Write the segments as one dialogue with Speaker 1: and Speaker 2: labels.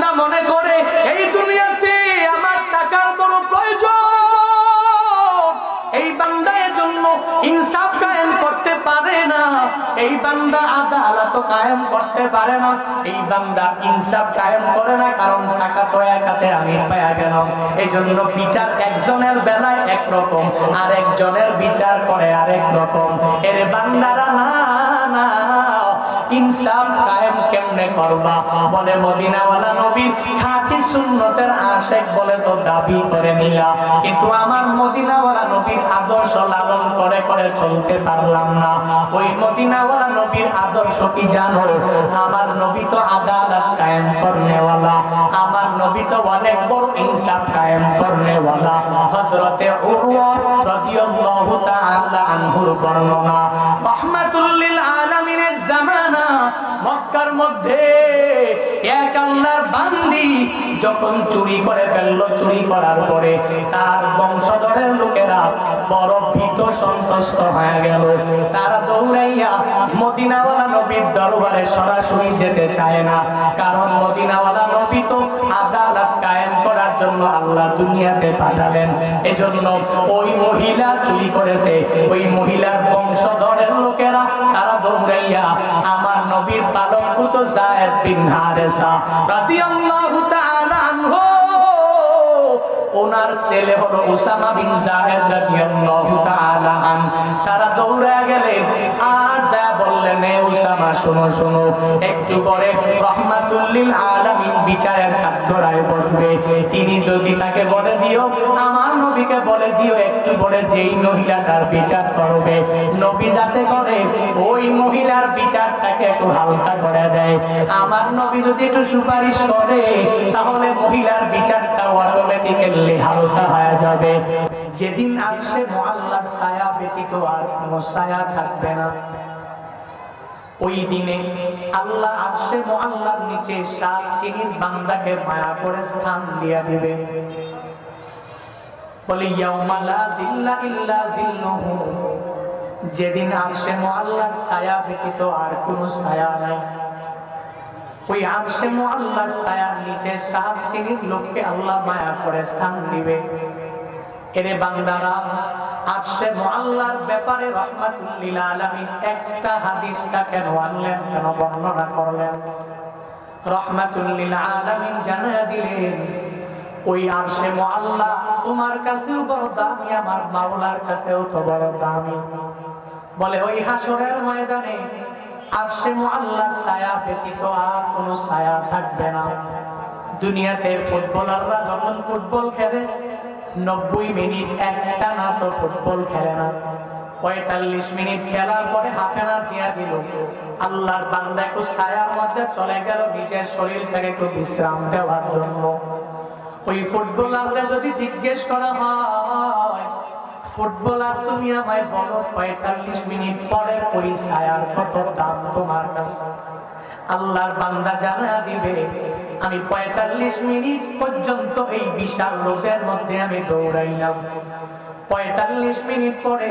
Speaker 1: বান্দা মনে করে এই দুনিয়াতে আমার টাকার বড় প্রয়োজন, এই বান্দা এজন্য ইনসাফ কায়েম করতে পারে না, এই বান্দা আদালত কায়েম করতে পারে না, এই বান্দা ইনসাফ কায়েম করে না, কারণ টাকা তো একাতে আমি পায়া গেল। এজন্য বিচার একজনের বেলায় একরকম, আর একজনের বিচার করে আরেক রকম। এর বান্দারা না না ইনসাফ কায়েম কেমনে করবা? বলে মদিনাওয়ালা নবীর খাঁটি সুন্নতের আশিক বলে তো দাবি করে নিলা, কিন্তু আমার মদিনাওয়ালা নবীর আদর্শ লালন করে করে চলতে পারলাম না। ওই মদিনাওয়ালা নবীর আদর্শ কি জানো? আমার নবী তো আদালত কায়েম করনেওয়ালা, আমার নবী তো অনেক বড় ইনসাফ কায়েম করনেওয়ালা। হযরতে উরওয়া রাদিয়াল্লাহু তাআলা আনহুর বর্ণনা, রাহমাতুল লিল আলামিনের জামানা মক্কার মধ্যে এক আল্লাহর বান্দি যখন চুরি করে ফেললো, চুরি করার পরে তার বংশধরের লোকেরা বড় ভীত সন্ত্রস্ত হয়ে গেল। তারা দৌড়াইয়া মদিনাওয়ালা নবীর দরবারে সরাসরি যেতে চায় না, কারণ মদিনাওয়ালা নবী তো আদালত কায়েম করার জন্য আল্লাহ দুনিয়াতে পাঠালেন। এজন্য ওই মহিলা চুরি করেছে, ওই মহিলার বংশধরের লোকেরা তারা দৌড়াইয়া আমার নবীর পালক পুত্র যায়েদ বিন হারেসা রাদিয়াল্লাহু তাআলা আনহু, ওনার ছেলে হলো উসামা বিন যায়েদ রাদিয়াল্লাহু তাআলা আন, তারা দৌড়ে গেলেন আর যা বললেন, এ উসামা শোনো শোনো, একটু পরে রাহমাতুল লিল আলামিন বিচারের কাঠগড়ায় বসবে, তিনি যদি তাকে বলে দিও আমার নবীকে বলে দিও একটু পরে যেই মহিলাটার বিচার করবে, নবী যাতে করে ওই মহিলার বিচারটাকে একটু হালকা করে দেয়। আমার নবী যদি একটু সুপারিশ করে তাহলে মহিলার বিচারটা অটোমেটিক্যালি হালকা হয়ে যাবে। যেদিন আরশে মুআল্লার ছায়া ব্যতীত আর কোনো ছায়া থাকবে না, ওই দিনে আল্লাহ আরশে মুআল্লার নিচে 7 শ্রেণীর বান্দাকে মায়া করে স্থান দিয়া দিবে। বলে ইয়াউমা লা দিল্লা ইল্লা দিল্লুহু, যেদিন আরশে মুআল্লার ছায়া ব্যতীত আর কোনো ছায়া নাই, ওই আরশে মুআল্লার ছায়ার নিচে 7 শ্রেণীর লোককে আল্লাহ মায়া করে স্থান দিবে। এরে বান্দারা, আরশে মুআল্লার ব্যাপারে রাহমাতুল লিল আলামিন একটা হাদিসটা কেন আনলেন, কেন বর্ণনা করলেন? রাহমাতুল লিল আলামিন জানায়া দিলেন, ওই আরশে মুআল্লা তোমার কাছেও বড় দামি, আমার মাওলার কাছেও তো বড় দামি। বলে ওই হাসরের ময়দানে আরশে মুআল্লার ছায়া ব্যতীত আর কোনো ছায়া থাকবে না। দুনিয়াতে ফুটবলাররা যখন ফুটবল খেলে 90 মিনিট একটানা তো ফুটবল খেলে না, 45 মিনিট খেলার পরে হাফ এন আওয়ার দিয়া দিল, আল্লাহর বান্দা একটু ছায়ার মধ্যে চলে গেল নিজের শরীরটাকে একটু বিশ্রাম দেওয়ার জন্য। ওই ফুটবলাররা যদি জিজ্ঞেস করা হয়, ফুটবলার তুমি আমায় বলো 45 মিনিট পরের ওই ছায়ার কত দাম তোমার কাছে? আল্লাহর বান্দা জানা দিবে, আমি 45 মিনিট পর্যন্ত এই বিশাল রোদের মধ্যে আমি দৌড়াইলাম, 45 মিনিট পরে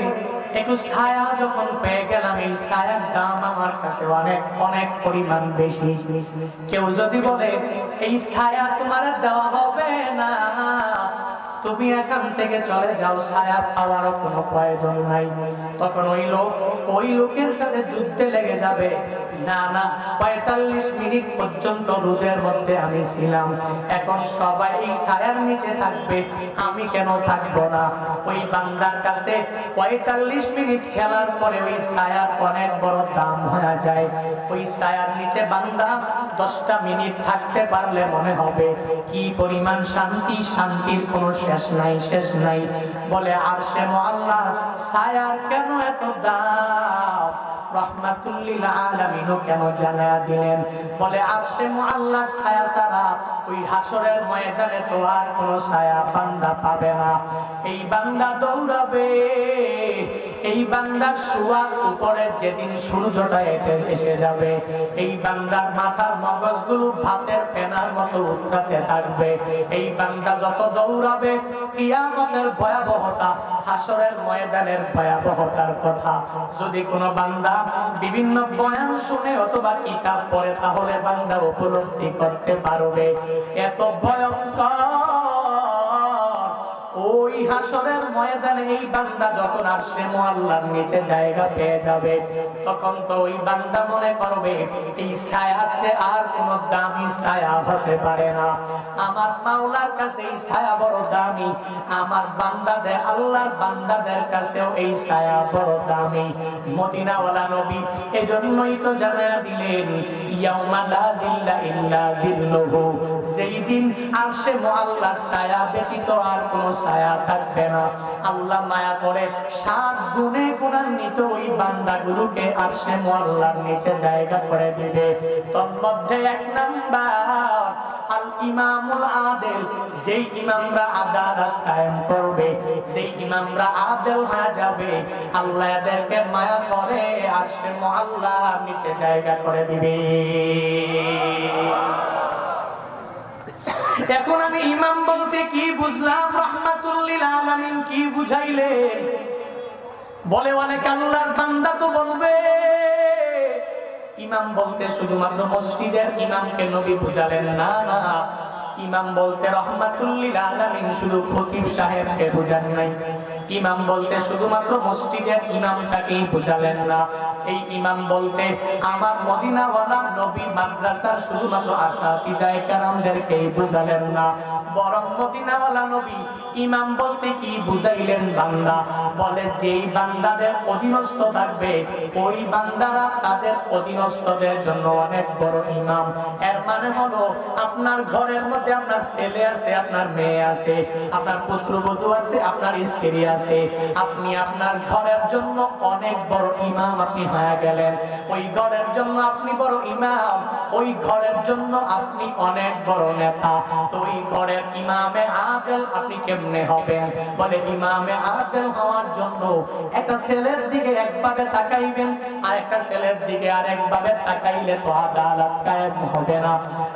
Speaker 1: একটু ছায়া যখন পেয়ে গেলাম, এই ছায়ার দাম আমার কাছে অনেক অনেক পরিমাণ বেশি। কেউ যদি বলে এই ছায়া তোমার দেওয়া হবে না, তুমি এখান থেকে চলে যাও, ছায়া পাওয়ার কোনো প্রয়োজন নাই, তখন ওই লোকের সাথে যুদ্ধে লেগে যাবে। না না, 45 মিনিট পর্যন্ত রোদের মধ্যে আমি ছিলাম, এখন সবাই এই ছায়ার নিচে থাকবে, আমি কেন থাকবো না? ওই বান্দার কাছে 45 মিনিট খেলার পরে ওই ছায়ার অনেক বড় দাম হয়ে যায়। ওই ছায়ার নিচে বান্দা 10টা মিনিট থাকতে পারলে মনে হবে কি পরিমাণ শান্তি, শান্তির কোনো শেষ নাই, শেষ নাই। বলে আরশে মুআল্লার ছায়ার কেন এত দাম? রাহমাতুল লিল আলামিন কেন জানায়া দিলেন? বলে আরশে মুআল্লার ছায়া ছাড়া ওই হাসরের ময়দানে তো আর কোনো ছায়া বান্দা পাবে না। এই বান্দা দৌড়াবে, এই বান্দার শোয়ার উপরে যেদিন সূর্যটা এসে যাবে, এই বান্দার মাথার মগজগুলো ভাতের ফেনার মতো উতরাতে থাকবে। এই বান্দা যত দৌড়াবে, কিয়ামতের ভয়াবহতা, হাসরের ময়দানের ভয়াবহতার কথা যদি কোনো বান্দা বিভিন্ন বয়ান শুনে অথবা কিতাব পড়ে, তাহলে বান্দা উপলব্ধি করতে পারবে এত ভয়ঙ্কর। ওই হাসরের ময়দানে এই বান্দা যখন আরশে মুআল্লার নিচে জায়গা পেয়ে যাবে, তখন তো ওই বান্দা মনে করবে এই ছায়া আছে, আর কোনো দামি ছায়া হতে পারে না। আমার মাওলার কাছে এই ছায়া বড় দামি, আমার বান্দাদের, আল্লাহর বান্দাদের কাছেও এই ছায়া বড় দামি। মদিনাওয়ালা নবী এজন্যই তো জানায়া দিলেন, ইয়াউমা লা দিল্লা ইল্লা দিল্লুহু, সেই দিন আরশে মুআল্লার ছায়া ব্যতীত আর কোনো ছায়া থাকবে না। আল্লাহ মায়া করে 7 গুণে গুণান্বিত ওই বান্দাগুলোকে আরশে মুআল্লার নিচে জায়গা করে দিবে। তন্মধ্যে 1 নাম্বার আল ইমামুল আদিল, যেই ইমামরা আদালত কায়েম করবে, সেই ইমামরা আদিল হয়ে যাবে, আল্লাহ এদেরকে মায়া করে আরশে মুআল্লার নিচে জায়গা করে দিবে। এখন আমি ইমাম বলতে কি বুঝলাম, রাহমাতুল লিল আলামিন কি বুঝাইলেন? বলে অনেক আল্লাহর বান্দা তো বলবে ইমাম বলতে শুধুমাত্র মসজিদের ইমামকে নবী বুঝালেন না। না, ইমাম বলতে রাহমাতুল লিল আলামিন শুধু খতিব সাহেবকে বুঝান নাই। ইমাম বলতে শুধুমাত্র মসজিদের ইমামটাকেই বুঝালেন না। এই ইমাম বলতে আমার মদিনাওয়ালা নবী মাদ্রাসার শুধুমাত্র আসাতিজায়ে কেরামদেরকেই বুঝালেন না, বরং মদিনাওয়ালা নবী ইমাম বলতে কি বুঝাইলেন? বান্দা। বলে যেই বান্দাদের অধীনস্থ থাকবে, ওই বান্দারা তাদের অধীনস্থদের জন্য অনেক বড় ইমাম। এর মানে হলো আপনার ঘরের মধ্যে আপনার ছেলে আছে, আপনার মেয়ে আছে, আপনার পুত্রবধূ আছে, আপনার স্ত্রী আছে, আপনি আপনার ঘরের জন্য অনেক বড় ইমাম আপনি হয়ে গেলেন। ওই ঘরের জন্য আপনি বড় ইমাম, ওই ঘরের জন্য আপনি অনেক বড় নেতা। তো ওই ঘরের ইমামে আদিল আপনি কেমনে হবেন? বলে ইমামে আদিল হওয়ার জন্য একটা ছেলের দিকে একভাবে তাকাইবেন, আর একটা ছেলের দিকে আরেকভাবে তাকাইলে তো আদালত কায়েম হবে না।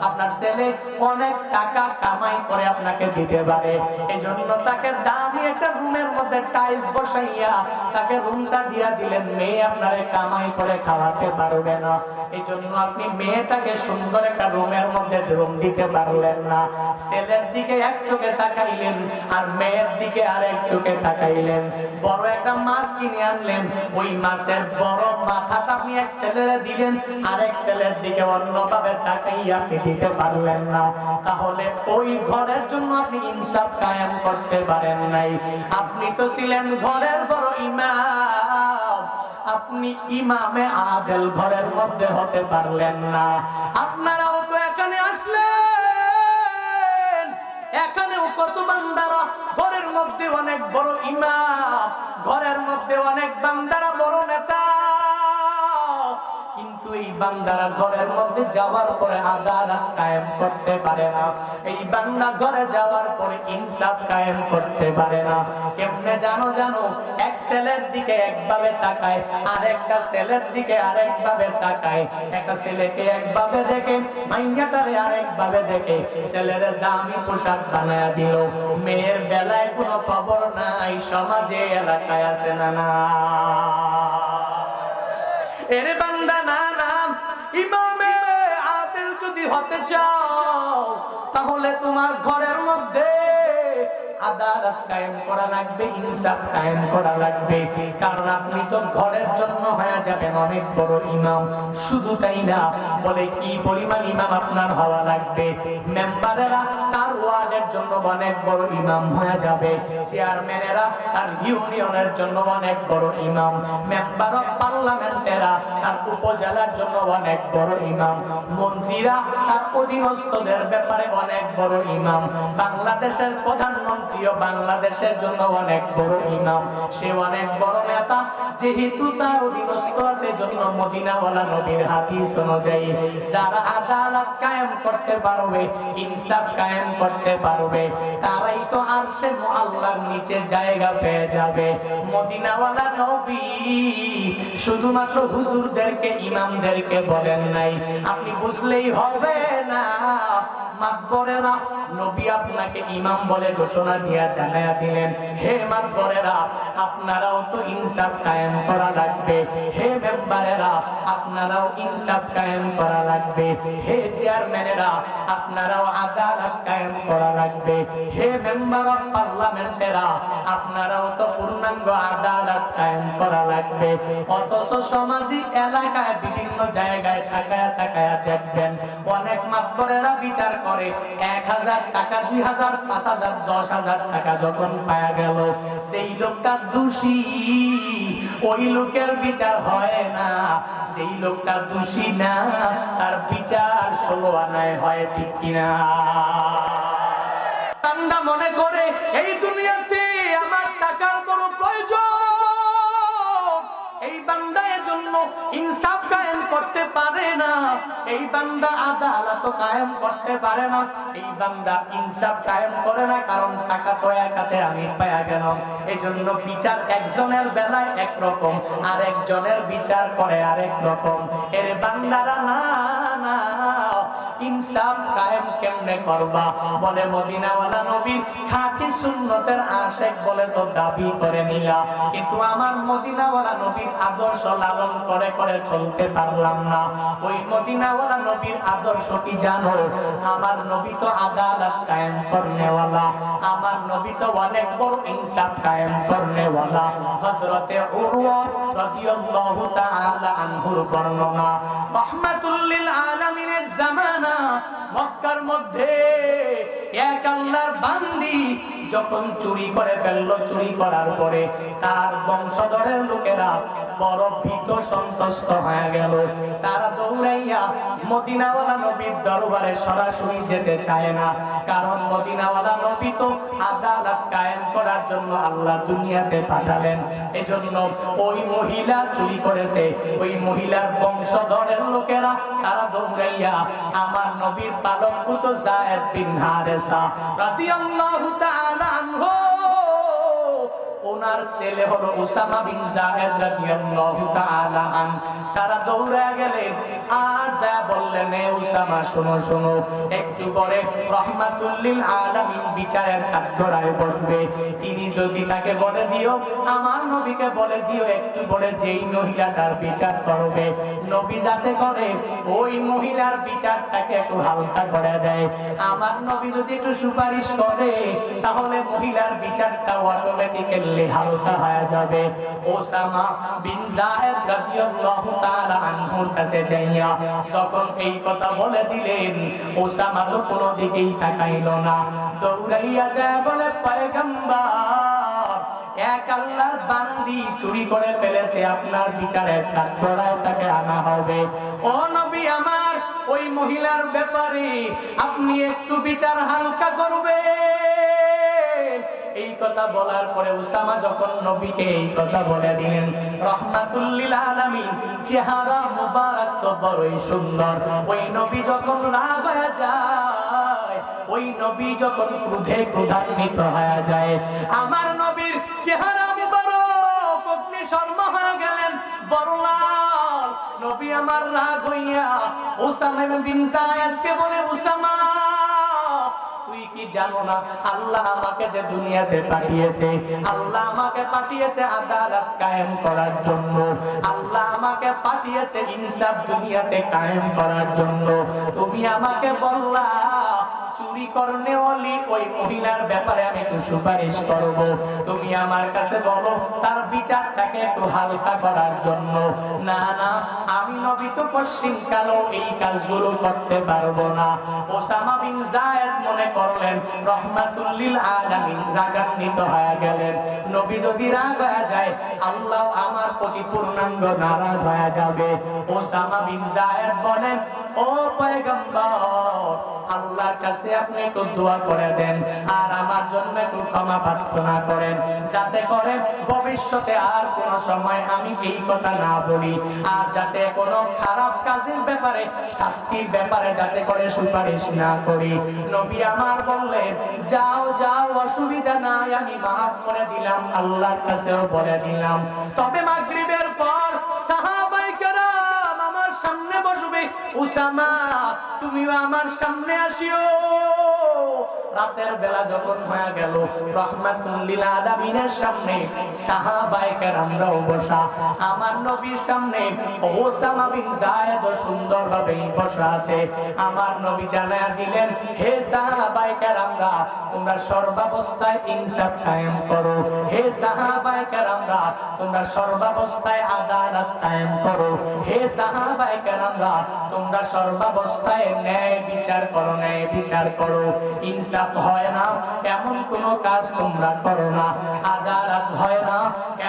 Speaker 1: আপনার ছেলে অনেক টাকা কামাই করে আপনাকে দিতে পারে, এজন্য তাকে দামি একটা রুমের মধ্যে টাইলস বসাইয়া তাকে রুমটা দিয়া দিলেন, মেয়ে আপনারে কামাই করে খাওয়াতে পারবে না। এজন্য আপনি মেয়েটাকে সুন্দর একটা রুমের মধ্যে রুম দিতে পারলেন না। ছেলের দিকে এক চোখে তাকাইলেন, আর মেয়ের দিকে আরেক চোখে তাকাইলেন। বড় একটা মাছ কিনে আনলেন, ওই মাছের বড় মাথাটা আপনি এক ছেলেরে দিলেন, আরেক ছেলের দিকে অন্যভাবে তাকাইয়া আপনি দিতে পারলেন না। তাহলে ওই ঘরের জন্য আপনি ইনসাফ কায়েম করতে পারেন নাই। আপনি তো ছিলেন ঘরের বড় ইমাম, আপনি ইমামে আদিল ঘরের মধ্যে হতে পারলেন না। আপনারাও তো এখানে আসলেন, এখানেও কত বান্দারা ঘরের মধ্যে অনেক বড় ইমাম, ঘরের মধ্যে অনেক বান্দারা বড় নেতা, কিন্তু এই বান্দারা ঘরের মধ্যে যাওয়ার পরে আদালত কায়েম করতে পারে না। এই বান্দা ঘরে যাওয়ার পরে ইনসাফ কায়েম করতে পারে না। কেমনে জানো? এক ছেলের দিকে একভাবে তাকায়, আরেকটা ছেলের দিকে আরেকভাবে তাকায়। একটা ছেলেকে একভাবে দেখে, মাইয়াটারে আরেকভাবে দেখে। ছেলের দামি পোশাক বানায়া দিল, মেয়ের বেলায় কোনো খবর নাই। সমাজে এলাকায় আছে না? না এরে বান্দা, না না, ইমামে আদিল যদি হতে চাও, তাহলে তোমার ঘরের মধ্যে আদালত কায়েম করা লাগবে, ইনসাফ কায়েম করা লাগবে। কারণ আপনি তো ঘরের জন্য হয়ে যাবেন অনেক বড় ইমাম। শুধু তাই না, বলে কি পরিমাণ ইমাম আপনার হওয়া লাগবে? মেম্বারেরা তার ওয়ার্ডের জন্য অনেক বড় ইমাম হয়ে যাবে, চেয়ারম্যানেরা তার ইউনিয়নের জন্য অনেক বড় ইমাম, মেম্বার অফ পার্লামেন্টেরা তার উপজেলার জন্য অনেক বড় ইমাম, মন্ত্রীরা তার অধীনস্থদের ব্যাপারে অনেক বড় ইমাম, বাংলাদেশের প্রধানমন্ত্রী বাংলাদেশের জন্য অনেক বড় ইমাম, সে অনেক বড় নেতা। যেহেতু তার অধীনস্থ আছে, জন্য মদিনাওয়ালা নবীর হাদিস অনুযায়ী যারা আদালত কায়েম করতে পারবে, ইনসাফ কায়েম করতে পারবে, তারাই তো আরশে মুআল্লার নিচে জায়গা পেয়ে যাবে। মদিনাওয়ালা নবী শুধুমাত্র হুজুরদেরকে, ইমামদেরকে বলেন নাই, আপনি বুঝলেই হবে না। মাতবরেরা, নবী আপনাকে ইমাম বলে ঘোষণা দিয়া জানায়া দিলেন, হে মাতবরেরা আপনারাও তো ইনসাফ কায়েম করা লাগবে। হে মেম্বারেরা আপনারাও ইনসাফ কায়েম করা লাগবে। হে চেয়ারম্যানেরা আপনারাও আদালত কায়েম করা লাগবে। হে মেম্বার অফ পার্লামেন্টেরা আপনারাও তো পূর্ণাঙ্গ আদালত কায়েম করা লাগবে। অথচ সামাজিক এলাকায় বিভিন্ন জায়গায় তাকায়া তাকায়া দেখবেন অনেক মাতবরেরা বিচার করে 1000 টাকা, 2000, 5000, 10,000 টাকা যখন পাওয়া গেল সেই লোকটা দোষী, ওই লোকের বিচার হয় না। সেই লোকটা দোষী না, তার বিচার 16 আনায় হয়, ঠিক কিনা? বান্দা মনে করে এই দুনিয়াতে আমার টাকার বড় প্রয়োজন, এই বান্দা এজন্য ইনসাফ কায়েম করতে পারে না, এই বান্দা আদালত কায়েম করতে পারে না, এই বান্দা ইনসাফ কায়েম করে না, কারণ টাকা তো একাতে আমি পায়া গেলাম। এজন্য বিচার একজনের বেলায় একরকম, আর একজনের বিচার করে আরেক রকম। এর বান্দারা না না, ইনসাফ কায়েম কেমনে করবা? বলে মদিনাওয়ালা নবীর খাঁটি সুন্নতের আশিক বলে তো দাবি করে নিলা, কিন্তু আমার মদিনাওয়ালা নবীর আদর্শ লালন করে করে চলতে পারলাম না। ওই মদিনাওয়ালা নবীর আদর্শ কি জানো? আমার নবী তো আদালত কায়েম করনেওয়ালা, আমার নবী তো অনেক বড় ইনসাফ কায়েম করনেওয়ালা। হযরতে উরওয়া রাদিয়াল্লাহু তাআলা আনহুর বর্ণনা, রাহমাতুল লিল আলামিনের জামানা মক্কার মধ্যে এক আল্লাহর বান্দি যখন চুরি করে ফেললো, চুরি করার পরে তার বংশধরের লোকেরা বড় ভীত সন্ত্রস্ত হয়ে গেল। তারা দৌড়াইয়া মদিনাওয়ালা নবীর দরবারে সরাসরি যেতে চায় না, কারণ মদিনাওয়ালা নবী তো আদালত কায়েম করার জন্য আল্লাহ দুনিয়াতে পাঠালেন। এজন্য ওই মহিলা চুরি করেছে, ওই মহিলার বংশধরের লোকেরা তারা দৌড়াইয়া আমার নবীর পালক পুত্র যায়েদ বিন হারেসা রাদিয়াল্লাহু তাআলা আনহু, ওনার ছেলে হলো উসামা বিন যায়েদ রাদিয়াল্লাহু তাআলা আন, তারা দৌড়ে গেলেন আর যা বললেন, এ উসামা শোনো শোনো, একটু পরে রাহমাতুল লিল আলামিন বিচারের কাঠগড়ায় বসবে, তিনি যদি তাকে বলে দিও, আমার নবীকে বলে দিও একটু পরে যেই মহিলাটার বিচার করবে, নবী যাতে করে ওই মহিলার বিচারটাকে একটু হালকা করে দেয়। আমার নবী যদি একটু সুপারিশ করে তাহলে মহিলার বিচারটা অটোমেটিক্যালি হালকা হয়ে যাবে। ওসামা বিন যায়েদ রাদিয়াল্লাহু তাআলা আনহুর কাছে যাইয়া যখন এই কথা বলে দিলেন, ওসামা তো কোনো দিকেই তাকাইল না, দৌড়াইয়া যায় বলে, পয়গম্বর, এক আল্লাহর বান্দি চুরি করে ফেলেছে, আপনার বিচারে কাঠগড়ায় তাকে আনা হবে। ও নবী আমার, ওই মহিলার ব্যাপারে আপনি একটু বিচার হালকা করবেন। এই কথা বলার পরে উসামা যখন নবীকে এই কথা বলে দিলেন, রাহমাতুল লিল আলামিন চেহারা মুবারক তো বড়ই সুন্দর, ওই নবী যখন রাগ হয়ে যায়, ওই নবী যখন ক্রোধে ক্রোধান্বিত হয়ে যায়, আমার নবীর চেহারা মুবারক অগ্নিশর্মা হয়ে গেলেন, বড় লাল। নবী আমার রাগ হইয়া উসামা বিন যায়েদকে বলে, উসামা তুই কি জানো না আল্লাহ আমাকে যে দুনিয়াতে পাঠিয়েছে, আল্লাহ আমাকে পাঠিয়েছে আদালত কায়েম করার জন্য, আল্লাহ আমাকে পাঠিয়েছে ইনসাফ দুনিয়াতে কায়েম করার জন্য। তুমি আমাকে বললা চুরি করনেওয়ালি ওই মহিলার ব্যাপারে আমি একটু সুপারিশ করব, তুমি আমার কাছে বলো তার বিচারটাকে একটু হালকা করার জন্য। না না, আমি নবী তো পশ্চিম কালো এই কাজগুলো করতে পারবো না। ওসামা বিন যায়েদ মনে করলেন রাহমাতুল লিল আলামিন রাগান্বিত হয়ে গেলেন, নবী যদি রাগ হয়ে যায় আল্লাহ আমার প্রতি পূর্ণাঙ্গ নারাজ হয়ে যাবে। ওসামা বিন যায়েদ বলেন, ও পয়গম্বর, আল্লাহর কাছে আপনি একটু দোয়া করে দেন আর আমার জন্য একটু ক্ষমা প্রার্থনা করেন, যাতে করে ভবিষ্যতে আর কোন সময় আমি এই কথা না বলি, আর যাতে কোনো খারাপ কাজের ব্যাপারে, শাস্তির ব্যাপারে যাতে করে সুপারিশ না করি। নবী আমার বললেন, যাও যাও, অসুবিধা নাই, আমি মাফ করে দিলাম, আল্লাহর কাছেও বলে দিলাম। তবে মাগরিবের পর সাহাবায়ে কেরাম আমার সামনে বসবে, উসামা তুমিও আমার সামনে আসিও। রাতের বেলা যখন হয়ে গেল, রাহমাতুল লিল আলামিনের সামনে সাহাবায়ে কেরামরাও বসা, আমার নবীর সামনে ওসামা বিন যায়েদ সুন্দরভাবে বসা আছে। আমার নবী জানায়া দিলেন, হে সাহাবায়ে কেরামরা, তোমরা সর্বাবস্থায় ইনসাফ কায়েম করো। হে সাহাবায়ে কেরামরা, তোমরা সর্বাবস্থায় আদালত কায়েম করো। হে সাহাবায়ে কেরামরা, তোমরা সর্বাবস্থায় ন্যায় বিচার করো, ন্যায় বিচার করো। ইনসাফ হয় না এমন কোন কাজ তোমরা করো না, আদালত হয় না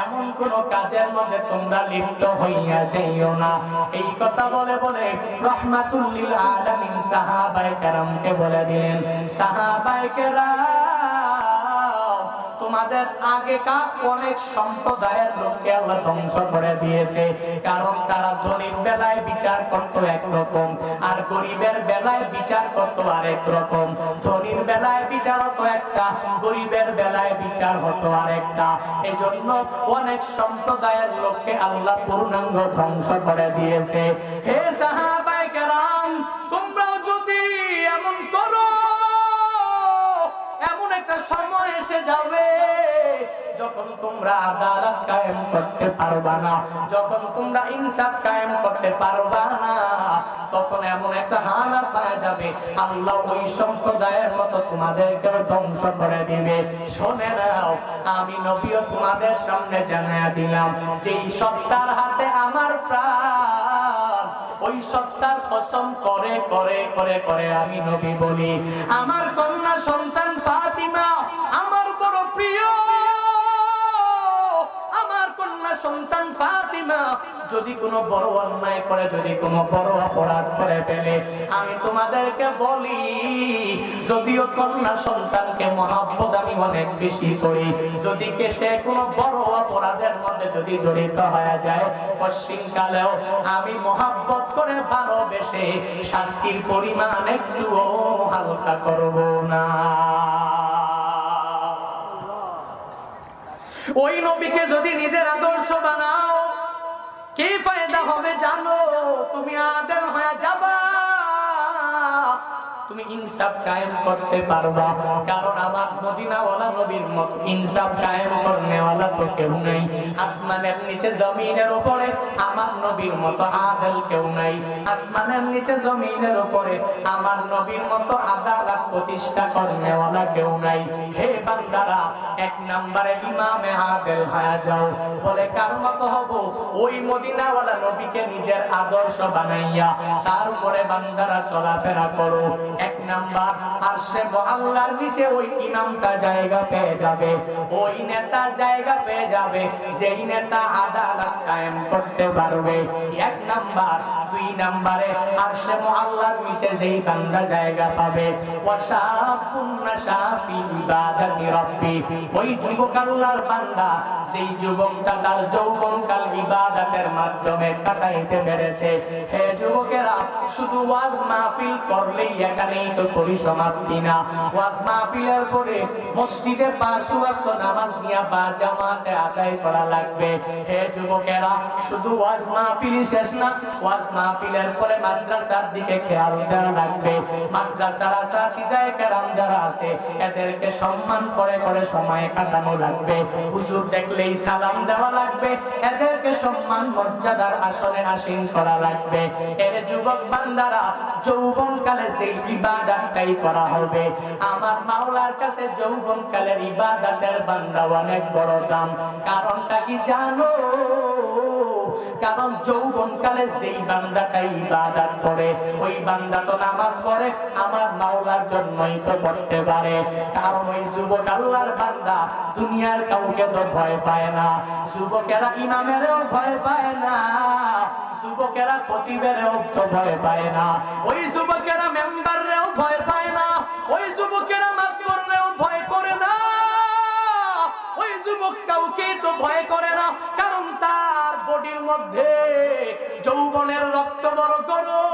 Speaker 1: এমন কোন কাজের মধ্যে তোমরা লিপ্ত হইয়া যাইও না। এই কথা বলে বলে রাহমাতুল লিল আলামিন সাহাবায়ে কেরামকে বলে দিলেন, সাহাবায়ে কেরাম, তোমাদের আগেকার অনেক সম্প্রদায়ের লোককে আল্লাহ ধ্বংস করে দিয়েছে, কারণ তারা ধনীর বেলায় বিচার করতো একরকম, আর গরিবের বেলায় বিচার করতো আরেক রকম। ধনীর বেলায় বিচার হতো একটা, গরিবের বেলায় বিচার হতো আরেকটা। এজন্য অনেক সম্প্রদায়ের লোককে আল্লাহ পূর্ণাঙ্গ ধ্বংস করে দিয়েছে। হে সাহাবায়ে কেরাম, তোমরাও যদি এমন করো, এমন একটা সময় এসে যাবে যখন তোমরা আদালত কায়েম করতে পারবা না, যখন তোমরা ইনসাফ কায়েম করতে পারবা না, তখন এমন একটা হালাত হয়ে যাবে আল্লাহ ওই সম্প্রদায়ের মতো তোমাদেরকে ধ্বংস করে দিবে। শুনে নাও, আমি নবীও তোমাদের সামনে জানায়া দিলাম, যেই সত্তার হাতে আমার প্রাণ, ওই সত্তার কসম করে করে করে করে আমি নবী বলি, আমার কন্যা সন্তান ফাতিমা আমার বড় প্রিয়, আমার কন্যা সন্তান ফাতিমা যদি কোনো বড় অন্যায় করে, যদি কোনো বড় অপরাধ করে ফেলে, আমি তোমাদেরকে বলি, যদিও কন্যা সন্তানকে মহব্বত আমি অনেক বেশি করি, যদি কে সে কোনো বড় অপরাধের মধ্যে যদি জড়িত হয়ে যায়, পশ্চিমকালেও আমি মহব্বত করে ভালোবেসে শাস্তির পরিমাণ একটুও হালকা করব না। ওই নবীকে যদি নিজের আদর্শ বানাও, কি ফায়দা হবে জানো? তুমি আদম হয়ে যাবা, তুমি ইনসাফ কায়েম করতে পারবা, কারণ আমার মদিনাওয়ালা নবীর মতো ইনসাফ কায়েম করনেওয়ালা তো কেউ নাই। আসমানের নিচে জমিনের উপরে আমার নবীর মতো আদল কেউ নাই। আসমানের নিচে জমিনের উপরে আমার নবীর মতো আদালত প্রতিষ্ঠা করনেওয়ালা কেউ নাই। হে বান্দারা, এক নম্বরে ইমামে আদল হয়ে যাও। বলে কার মতো হব? ওই মদিনাওয়ালা নবীকে নিজের আদর্শ বানাইয়া তার উপরে বান্দারা চলাফেরা করো। এক নাম্বার, আরশে মুআল্লার নিচে ওই ইমামটা জায়গা পেয়ে যাবে, ওই নেতা জায়গা পেয়ে যাবে, যেই নেতা আদালত কায়েম করতে পারবে। এক নাম্বার। দুই নাম্বারে, আরশে মুআল্লার নিচে যেই বান্দা জায়গা পাবে, ওয়াশাবুন নাশা ফি ইবাদাতি রাব্বি, ওই যুবক আল্লাহর বান্দা, যেই যুবকটা তার যৌবনকাল ইবাদতের মাধ্যমে কাটাইতে পেরেছে। হে যুবকেরা, শুধু ওয়াজ মাহফিল করলেই এখানেই তো পরিসমাপ্তি না। ওয়াজ মাহফিলের পরে মসজিদে 5 ওয়াক্ত নামাজ নিয়ে বা জামাতে আদায় করা লাগবে। হে যুবকেরা, শুধু ওয়াজ মাহফিল শেষ না, ওয়াজ মাহফিলের পরে মাদ্রাসার দিকে খেয়াল দেওয়া লাগবে। মাদ্রাসার আসাতিজায়ে কেরাম যারা আছে, এদেরকে সম্মান করে করে সময় কাটানো লাগবে। হুজুর দেখলেই সালাম দেওয়া লাগবে, এদেরকে সম্মান মর্যাদার আসনে আসীন করা লাগবে। এর যুবক বান্দারা, যৌবনকালে সেই ইবাদতটাই করা হবে। আমার মাওলার কাছে যৌবনকালের ইবাদতের বান্দা অনেক বড় দাম। কারণটা কি জানো? কারণ যৌবনকালে যেই বান্দাটা ইবাদত করে ওই বান্দা তো নামাজ পড়ে আমার মাওলার জন্যই তো পড়তে পারে। কারণ ওই যুবক আল্লাহর বান্দা দুনিয়ার কাউকে তো ভয় পায় না। যুবকেরা ইমামেরও ভয় পায় না, যুবকেরা খতিবেরও তো ভয় পায় না, ওই যুবকেরা মেম্বাররেও ভয় পায় না, ওই যুবকেরা মাতবরেও ভয় করে না, ওই যুবক কাউকে তো ভয় করে না। কারণ তার বডির মধ্যে যৌবনের রক্ত বড় গরম।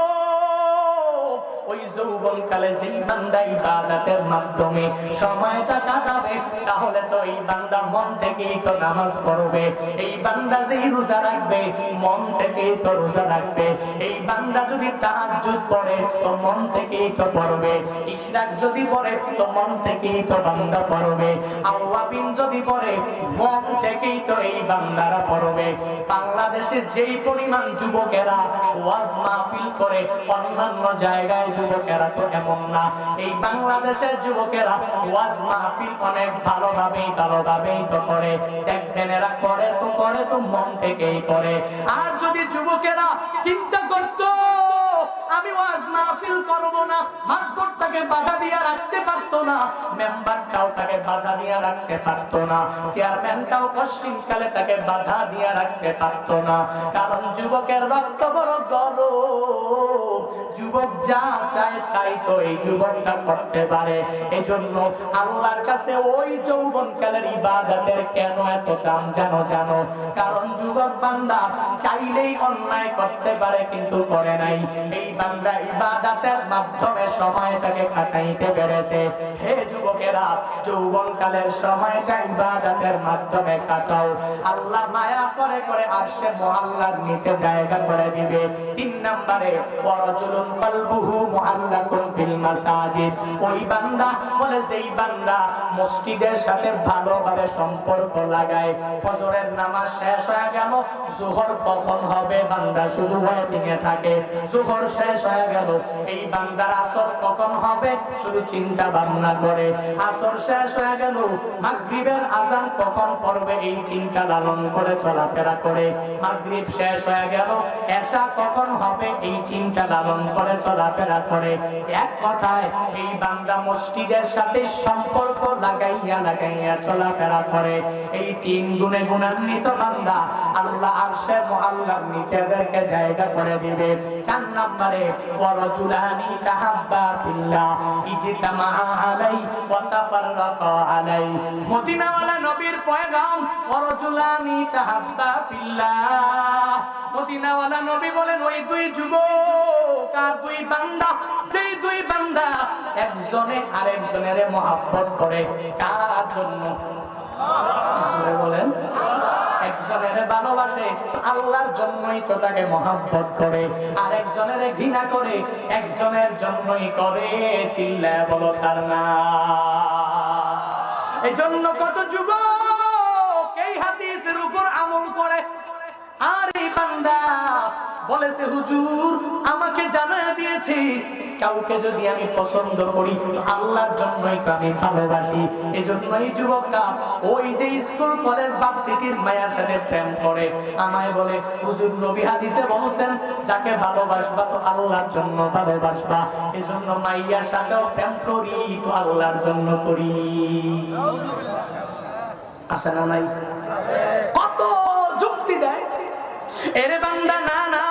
Speaker 1: ওই যৌবনকালে যেই বান্দা ইবাদতের মাধ্যমে সময়টা কাটাবে তাহলে তো এই বান্দা মন থেকেই তো নামাজ পড়বে। এই বান্দা যেই রোজা রাখবে মন থেকেই তো রোজা রাখবে। এই বান্দা যদি তাহাজ্জুদ পড়ে তো মন থেকেই তো পড়বে। ইশরাক যদি পড়ে তো মন থেকেই তো বান্দা পড়বে। আওয়াবিন যদি পড়ে মন থেকেই তো এই বান্দারা পড়বে। বাংলাদেশের যেই পরিমাণ যুবকেরা ওয়াজ মাহফিল করে অন্যান্য জায়গায় যুবকেরা তো এমন না। এই বাংলাদেশের যুবকেরা ওয়াজ মাহফিল অনেক ভালোভাবেই তো করে। দেখবেন এরা করে তো মন থেকেই করে। আর যদি যুবকেরা চিন্তা করতো আমি ওয়াজ মাহফিল করব না, মাতবরটাকে বাধা দিয়ে রাখতে পারতো না, মেম্বারটাও তাকে বাধা দিয়ে রাখতে পারতো না, চেয়ারম্যানটাও কষ্টিনকালে তাকে বাধা দিয়ে রাখতে পারতো না। কারণ যুবকের রক্ত বড় গরম। যুবক যা চায় তাই তো এই যুবকটা করতে পারে। এজন্য আল্লাহর কাছে ওই যৌবনকালের ইবাদতের কেন এত দাম জানো? কারণ যুবক বান্দা চাইলেই অন্যায় করতে পারে কিন্তু করে নাই। এই বান্দা ইবাদতের মাধ্যমে সময়টাকে কাটাইতে পেরেছে। হে যুবকেরা, যৌবনকালের সময়টা ইবাদতের মাধ্যমে কাটাও। আল্লাহ মায়া করে আরশে মুআল্লার নিচে জায়গা করে দিবে। 3 নম্বরে ওয়ারাজুলুন কলবুহু মুআল্লাকুন ফিল মাসাজিদ। ওই বান্দা বলে যেই বান্দা মসজিদের সাথে ভালোভাবে সম্পর্ক লাগায়। ফজরের নামাজ শেষ হয়ে গেল, যোহর কখন হবে বান্দা শুরু হয়ে দিনে থাকে। যোহর শেষ হয়ে গেল, এই বান্দার আসর কখন হবে শুধু চিন্তা ভাবনা করে। আসর শেষ হয়ে গেল, মাগরিবের আযান কখন পড়বে এই চিন্তা লালন করে চলাফেরা করে। মাগরিব শেষ হয়ে গেল, এশা কখন হবে এই চিন্তা লালন করে চলাফেরা করে। এক কথায় এই বান্দা মসজিদের সাথে সম্পর্ক লাগাইয়া চলাফেরা করে। এই 3 গুণে গুণান্বিত বান্দা আল্লাহ আরশে মুআল্লার নিচে এদেরকে জায়গা করে দিবে। 4 নম্বরে ওয়ারাজুলানি তাহাব্বা ফিল্লাহ ইজতামা আলাই ওয়া তাফাররাকা আলাই। মদিনাওয়ালা নবীর পয়গাম ওয়ারাজুলানি তাহাব্বা ফিল্লাহ। মদিনাওয়ালা নবী বলেন ওই 2 যুবক আর 2 বান্দা, সেই 2 বান্দা একজনে আরেকজনের মহব্বত করে। কার জন্য? বলেন, একজনের ভালোবাসে আল্লাহর জন্যই তো তাকে মহব্বত করে। আর একজনের ঘৃণা করে একজনের জন্যই করে। চিল্লায় বলো তার নাম। এই জন্য কত যুবক এই হাদিসের উপর আমল করে। আর এই বান্দা বলেছে হুজুর আমাকে জানায় দিয়েছে কাউকে যদি আমি পছন্দ করি তো আল্লাহর জন্যই তো আমি ভালোবাসি। এজন্যই যুবকটা ওই যে স্কুল কলেজ ভার্সিটির মায়ের সাথে প্রেম করে। আমায় বলে হুজুর নবী হাদিসে বলেছেন যাকে ভালোবাসবা তো আল্লাহর জন্য ভালোবাসবা। এজন্য মাইয়ার সাথেও প্রেম করি তো আল্লাহর জন্য করি। আছে না নাই? কত যুক্তি দেয়। এরে বান্দা না,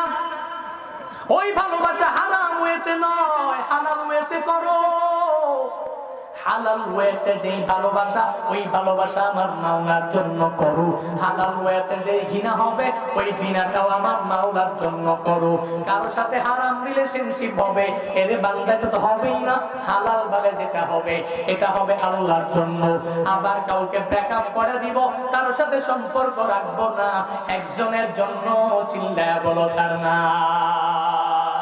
Speaker 1: ওই ভালোবাসা হারাম ওয়েতে নয়, হালাল ওয়েতে করো। হালাল ওয়েতে যেই ভালোবাসা ওই ভালোবাসা আমার মাওলার জন্য করো। হালাল ওয়েতে যেই ঘৃণা হবে ওই ঘৃণাটাও আমার মাওলার জন্য করো। কারো সাথে হারাম রিলেশনশিপ হবে এর বান্দা তো হবেই না। হালাল ভাবে যেটা হবে এটা হবে আল্লাহর জন্য। আবার কাউকে ব্রেকআপ করে দিব, কারো সাথে সম্পর্ক রাখবো না, একজনের জন্য। চিল্লায়া বলো তার নাম।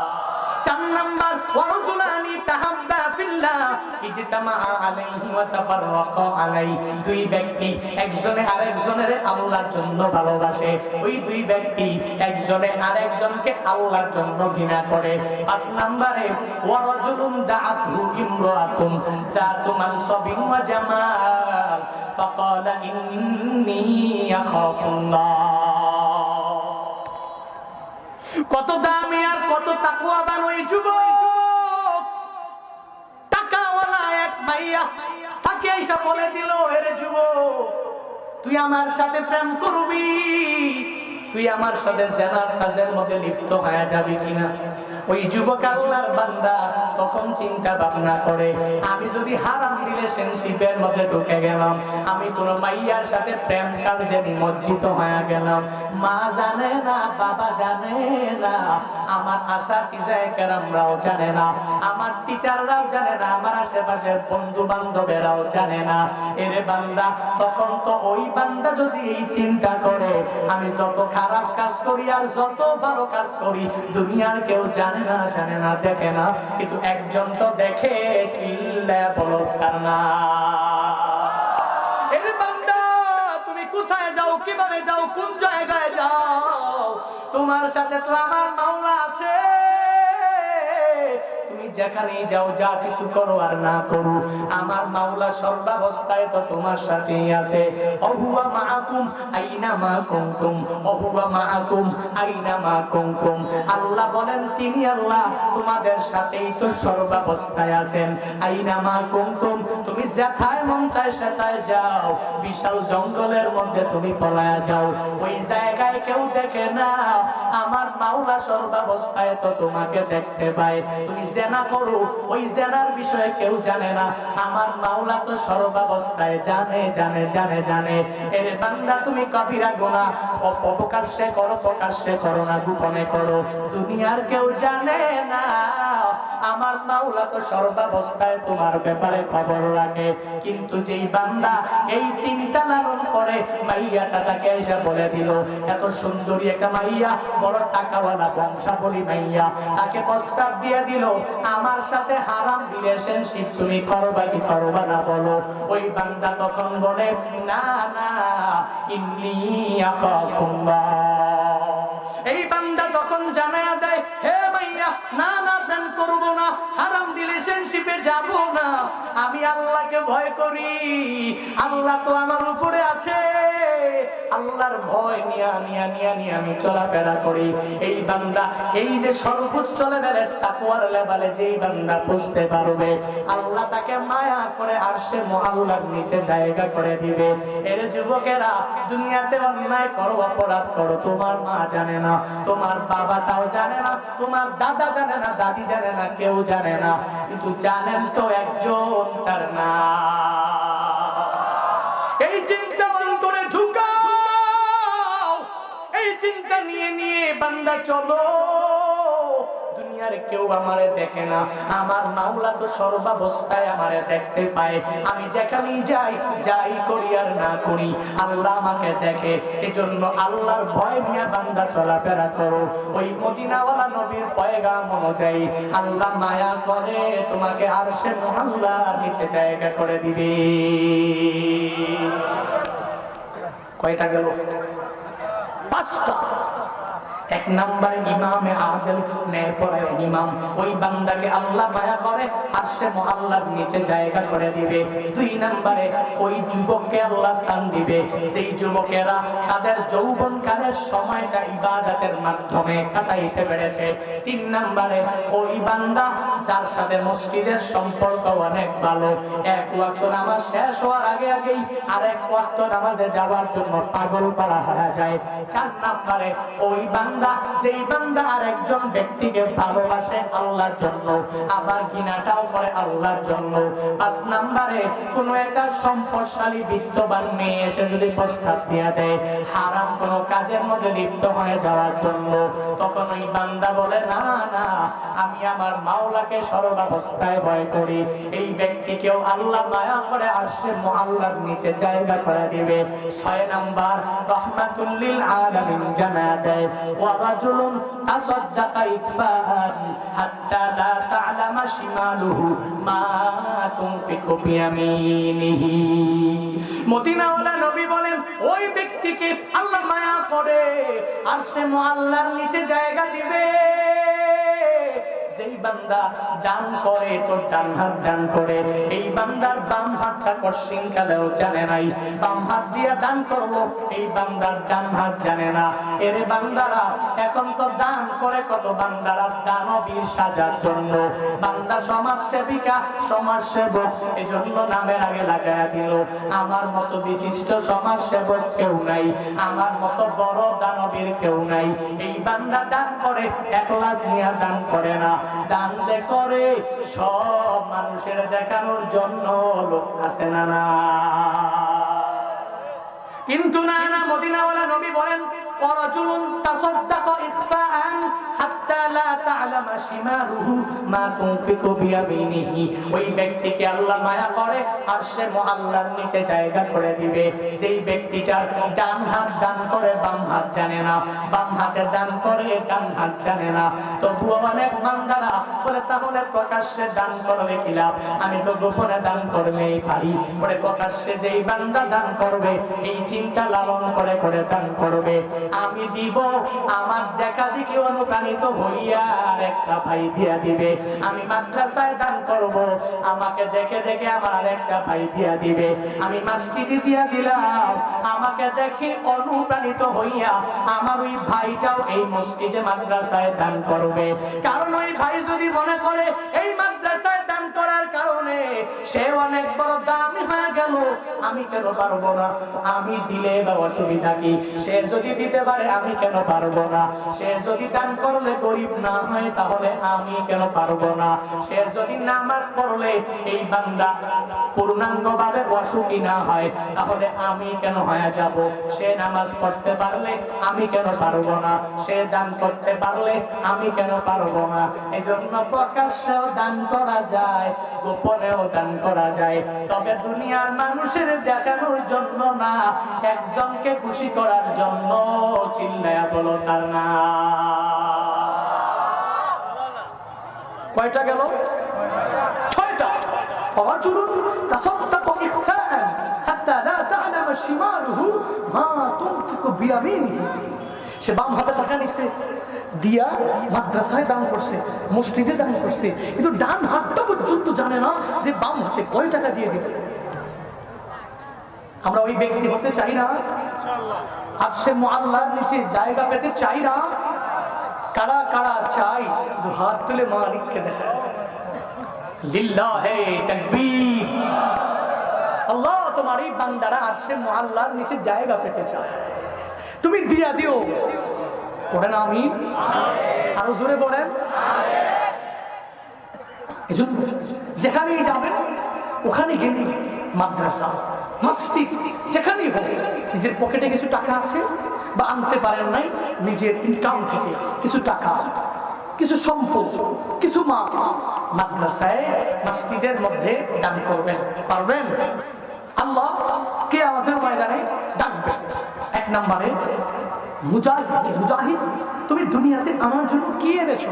Speaker 1: 4 নাম্বার ওয়ারাজুলানি তাহাব্বা ফিল্লাহ ইজতামা আলাইহি ওয়া তাফাররাকা আলাইহি। 2 ব্যক্তি একজনে আরেকজনের আল্লাহর জন্য ভালোবাসে। ওই 2 ব্যক্তি একজনে আরেকজনকে আল্লাহর জন্য ঘৃণা করে। 5 নম্বরে ওয়ারাজুলুন দাআতহু ইমরাতুন যাতু মানসাবিন ওয়া জামাল ফাকালা ইন্নী আখাফুল্লাহ। কত দামি আর কত তাকওয়াবান ওই যুবক। টাকাওয়ালা এক মাইয়া তাকে এসে বলে দিল, এরে যুবক, তুই আমার সাথে প্রেম করবি? তুই আমার সাথে জেনার কাজের মধ্যে লিপ্ত হয়ে যাবি কিনা? ওই যুবক আল্লাহর বান্দা তখন চিন্তা ভাবনা করে, আমি যদি হারাম রিলেশনশিপের মধ্যে ঢুকে গেলাম, আমি কোন মাইয়ার সাথে প্রেম কার্যে নিমজ্জিত হয়ে গেলাম, মা জানে না, বাবা জানে না, আমার আসাতিজায়ে কেরামরাও জানে না, আমার টিচাররাও জানে না, আমার আশেপাশের বন্ধু বান্ধবেরাও জানে না। এরে বান্দা, তখন তো ওই বান্দা যদি এই চিন্তা করে, আমি যত খারাপ কাজ করি আর যত ভালো কাজ করি দুনিয়ার কেউ জানে না, জানে না, দেখে না, কিন্তু একজন তো দেখে, চিল্লায়া বলো তার না। এরে বান্দা, তুমি কোথায় যাও, কিভাবে যাও, কোন জায়গায় যাও? তোমার সাথে তো আমার মাওলা আছে। তুমি যেখানেই যাও, যা কিছু করো আর না করো, আমার মাওলা সর্বাবস্থায় তো তোমার সাথেই আছে। ওহুয়া মাআকুম আইনা মা কুনতুম, ওহুয়া মাআকুম আইনা মা কুনতুম। আল্লাহ বলেন, তিনি আল্লাহ তোমাদের সাথেই তো সর্বাবস্থায় আছেন। আইনা মা কুনতুম, তুমি যেথায় মন চায় সেথায় যাও। বিশাল জঙ্গলের মধ্যে তুমি পলায়া যাও, ওই জায়গায় কেউ দেখে না, আমার মাওলা সর্বাবস্থায় তো তোমাকে দেখতে পায়। তুমি জেনা করো, ওই জেনার বিষয়ে কেউ জানে না, আমার মাওলা তো সর্বাবস্থায় জানে, জানে, জানে, জানে। এর বান্দা, তুমি কবিরা গুনাহ অপপ্রকাশ্যে করো, প্রকাশ্যে করো না, গোপনে করো, দুনিয়ার কেউ জানে না, আমার মাওলা তো সর্বাবস্থায় তোমার ব্যাপারে খবর রাখে। কিন্তু যেই বান্দা এই চিন্তা লালন করে, মাইয়াটা তাকে এসে বলে দিল, এত সুন্দরী একটা মাইয়া, বড় টাকাওয়ালা বংশাবলী মাইয়া, তাকে প্রস্তাব দিয়ে দিল, আমার সাথে হারাম রিলেশনশিপ তুমি করবা কি করবা না বলো? ওই বান্দা তখন বলে, না না, ইন্নী আখাফুল্লাহ। এই বান্দা তখন জানায়া দেয়, হে মাইয়া, না না, প্রেম করব না, হারাম রিলেশনশিপে যাব না, আমি আল্লাহকে ভয় করি, আল্লাহ তো আমার উপরে আছে, আল্লাহর ভয় নিয়া নিয়া নিয়া নিয়া আমি চলাফেরা করি। এই বান্দা, এই যে সর্বোচ্চ লেভেলের তাকওয়ার লেভেলে যেই বান্দা বুঝতে পারবে, আল্লাহ তাকে মায়া করে আরশে মুআল্লার নিচে জায়গা করে দিবে। এর যুবকেরা, দুনিয়াতে অন্যায় করো, অপরাধ করো, তোমার মা জানে না, তোমার বাবাটাও জানে না, তোমার দাদা জানে না, দাদি জানে না, কেউ জানে না, কিন্তু জানেন তো একজন, তার নাম। এই চিন্তা অন্তরে ঢুকাও, এই চিন্তা নিয়ে নিয়ে বান্দা চলো। দুনিয়ার কেউ আমারে দেখে না, আমার মাওলা তো সর্বাবস্থায় আমারে দেখতে পায়। আমি যেখানেই যাই, যাই করি আর না করি, আল্লাহ আমাকে দেখে। এজন্য আল্লাহর ভয় নিয়ে বান্দা চলাফেরা করো। ওই মদিনাওয়ালা নবীর পয়গাম অনুযায়ী আল্লাহ মায়া করে তোমাকে আরশে মুআল্লার নিচে জায়গা করে দিবে। কয়টা গেল? 5টা। এক নাম্বার, ইমামে আদিল, ন্যায়পরায়ণ ইমাম, ওই বান্দাকে আল্লাহ মায়া করে আরশে মুআল্লার নিচে জায়গা করে দিবে। 2 নম্বরে, ওই যুবককে আল্লাহ স্থান দিবে, সেই যুবকেরা তাদের যৌবনকালের সময়টা ইবাদতের মাধ্যমে কাটাইতে পেরেছে। 3 নম্বরে, ওই বান্দা যার সাথে মসজিদের সম্পর্ক অনেক ভালো, এক ওয়াক্ত নামাজ শেষ হওয়ার আগে আগেই আরেক ওয়াক্ত নামাজে যাওয়ার জন্য পাগল পারা হয়ে যায়। 4 নম্বরে, ওই বান্দা, যেই বান্দা আরেকজন ব্যক্তিকে ভালোবাসে আল্লাহর জন্য, আবার ঘৃণাটাও করে আল্লাহর জন্য। 5 নম্বরে, কোন একটা সম্পদশালী বিত্তবান মেয়ে এসে যদি প্রস্তাব দিয়ে দেয় হারাম কোন কাজের মধ্যে লিপ্ত হয়ে যাওয়ার জন্য, তখন ওই বান্দা বলে, না না, আমি আমার মাওলাকে সর্বাবস্থায় ভয় করি। এই ব্যক্তিকেও আল্লাহ মায়া করে আরশে মুআল্লার নিচে জায়গা করে দিবে। 6 নম্বর, রাহমাতুল লিল আলামিন জানা দেয়, ورجل تصدق إكفاء حتى لا تعلم شماله ما تنفق بيمينه। মদিনাওয়ালা নবী বলেন, ওই ব্যক্তিকে আল্লাহ মায়া করে আরশে মুআল্লার নিচে জায়গা দিবে, যেই বান্দা দান করে তো ডান হাত দান করে, এই বান্দার বাম হাতটা কশিন কালেও জানে নাই, বাম হাত দিয়ে দান করলো, এই বান্দার ডান হাত জানে না। এর বান্দারা এখন তো দান করে কত বান্দারা দানবীর সাজার জন্য, বান্দা সমাজ সেবিকা সমাজ সেবক এজন্য নামের আগে লাগায়া দিল। আমার মতো বিশিষ্ট সমাজ সেবক কেউ নাই, আমার মতো বড় দানবীর কেউ নাই। এই বান্দা দান করে একলাস নিয়ে দান করে না, দান যে করে সব মানুষের দেখানোর জন্য লোক আছে না না। কিন্তু না না, মদিনাওয়ালা নবী বলেন ওয়ারাজুলুন তাসাদদাকা ইখফাআন হাত্তা লা তা'লামা শিমালুহু মা তুনফিকু বিয়ামিনিহি। ওই ব্যক্তিকে আল্লাহ মায়া করে আর সে মুআল্লার নিচে জায়গা করে দিবে। যেই ব্যক্তিটার ডান হাত দান করে বাম হাত জানে না, বাম হাতে দান করে ডান হাত জানে না। তবুও অনেক বান্দারা বলে তাহলে প্রকাশ্যে দান করলে কি লাভ, আমি তো গোপনে দান করলেই পারি। বলে প্রকাশ্যে যেই বান্দা দান করবে এই চিন্তা লালন করে করে দান করবে, আমি দিব আমার দেখা দেখি অনুপ্রাণিত হইয়া আর একটা ভাই দিয়া দিবে। আমি মাদ্রাসায় দান করব, আমাকে দেখে দেখে আমার আরেকটা ভাই দিয়া দিবে। আমি মসজিদে দিয়া দিলাম, আমাকে দেখে অনুপ্রাণিত হইয়া আমার ওই ভাইটাও এই মসজিদে মাদ্রাসায় দান করবে। কারণ ওই ভাই যদি মনে করে এই মাদ্রাসায় দান করার কারণে সে অনেক বড় দামি হয়ে গেল, আমি কেন পারবো না? আমি দিলে বা অসুবিধা কি? সে যদি দিতে পারে আমি কেন পারবো না? সে যদি দান করলে গরিব না হয় তাহলে আমি কেন পারবো না? সে যদি নামাজ পড়লে এই বান্দা পূর্ণাঙ্গভাবে অসুখী না হয় তাহলে আমি কেন হয়ে যাব? সে নামাজ পড়তে পারলে আমি কেন পারবো না? সে দান করতে পারলে আমি কেন পারবো না? এজন্য প্রকাশ্যেও দান করা যায়, গোপনেও দান করা যায়, তবে দুনিয়ার মানুষের দেখানোর জন্য না, একজনকে খুশি করার জন্য। চিল্লায়া বলো তার না। কয়টা গেল? ছয়টা। ফারাজুলুন তাসাদদাকা ইখফাআন হাত্তা লা তা'লামা শিমালুহু মা তুনফিকু বিয়ামিনিহি। সে বাম হাতে টাকা নিছে দিয়া মাদ্রাসায় দান করছে, মসজিদে দান করছে, কিন্তু ডান হাতটা পর্যন্ত জানে না যে বাম হাতে কয় টাকা দিয়ে দিতে। আমরা ওই ব্যক্তি হতে চাই না? আর সে মুআল্লার নিচে জায়গা পেতে চাই না? কারা কারা চাই দু হাত তুলে মালিককে দেখা। লিল্লাহে তাকবীর। আল্লাহ তোমার এই বান্দারা আর সে মুআল্লার নিচে জায়গা পেতে চায়, তুমি দিয়া দিও। পড়েন আমিন, আরো জোরে পড়েন। এজন্য যেখানেই যাবেন ওখানে গেলে মাদ্রাসা মসজিদ যেখানেই হোক, নিজের পকেটে কিছু টাকা আছে বা আনতে পারেন নাই, নিজের ইনকাম থেকে কিছু টাকা, কিছু সম্পদ, কিছু মাদ্রাসায় মসজিদের মধ্যে দান করবেন। পারবেন? আল্লাহ কে আমাদের ময়দানে ডাকবেন। এক নম্বরে মুজাহিদ। মুজাহিদ তুমি দুনিয়াতে আমার জন্য কি এনেছো?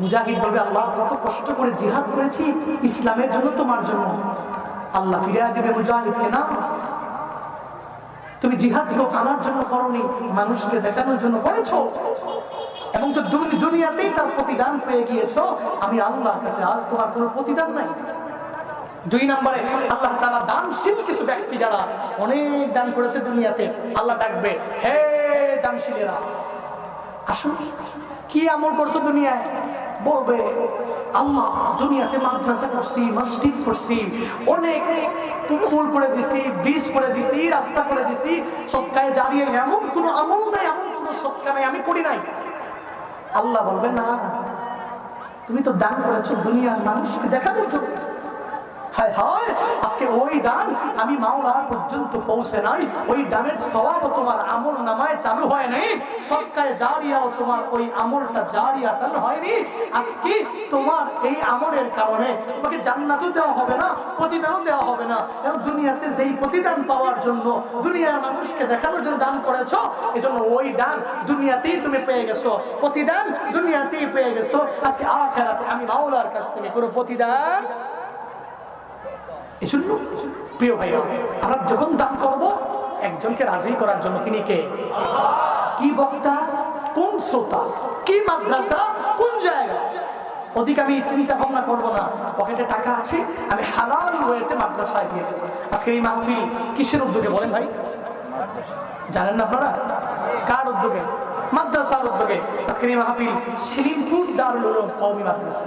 Speaker 1: মুজাহিদ বলবে আল্লাহ কত কষ্ট করে জিহাদ করেছি ইসলামের জন্য, তোমার জন্য। আল্লাহ ফিরিয়ে দেবে মুজাহিদকে, না তুমি জিহাদ কেউ আনার জন্য করনি, মানুষকে দেখানোর জন্য করেছো, এবং তো দুনিয়াতেই তার প্রতিদান পেয়ে গিয়েছো। আমি আল্লাহর কাছে আজ তোমার কোনো প্রতিদান নাই। দুই নম্বরে আল্লাহ তাআলা দানশীল কিছু ব্যক্তি যারা অনেক দান করেছে দুনিয়াতে, আল্লাহ ডাকবে হে দানশীলেরা আসুন, কি আমল করছো দুনিয়ায়? বলবে আল্লাহ দুনিয়াতে মাদ্রাসা করছি, মসজিদ করছি, অনেক পুকুর করে দিছি, ব্রিজ করে দিছি, রাস্তা করে দিছি, সদকায়ে জারিয়া এমন কোনো আমল নাই, এমন কোনো সদকা নাই আমি করি নাই। আল্লাহ বলবে না, তুমি তো দান করেছো দুনিয়ার মানুষকে দেখানোর জন্য। হায় হায়, আজকে ওই দান আমি মাওলার পর্যন্ত পৌঁছে নাই, ওই দানের সওয়াব তোমার আমল নামায় চালু হয় নাই, সদকায়ে জারিয়াও তোমার ওই আমলটা জারিয়াতান হয়নি। আজকে তোমার এই আমলের কারণে তোমাকে জান্নাতও দেওয়া হবে না, প্রতিদানও দেওয়া হবে না। এবং দুনিয়াতে যেই প্রতিদান পাওয়ার জন্য দুনিয়ার মানুষকে দেখানোর জন্য দান করেছো, এজন্য ওই দান দুনিয়াতেই তুমি পেয়ে গেছো, প্রতিদান দুনিয়াতেই পেয়ে গেছো। আজকে আখিরাতে আমি মাওলার কাছ থেকে কোনো প্রতিদান। এজন্য প্রিয় ভাই, আমরা যখন দান করব একজনকে রাজি করার জন্য, তিনি কে? কি বক্তা, কোন শ্রোতা, কি মাদ্রাসা, কোন জায়গা, ওদিকে আমি চিন্তা ভাবনা করবো না, পকেটে টাকা আছে, আমি হালাল ওয়েতে মাদ্রাসায় দিয়ে দেবো। আজকের এই মাহফিল কিসের উদ্যোগে বলেন ভাই? জানেন না আপনারা? কার উদ্যোগে? মাদ্রাসার উদ্যোগে। আজকের এই মাহফিল সিলিমপুর দারুল উলুম কওমি মাদ্রাসা।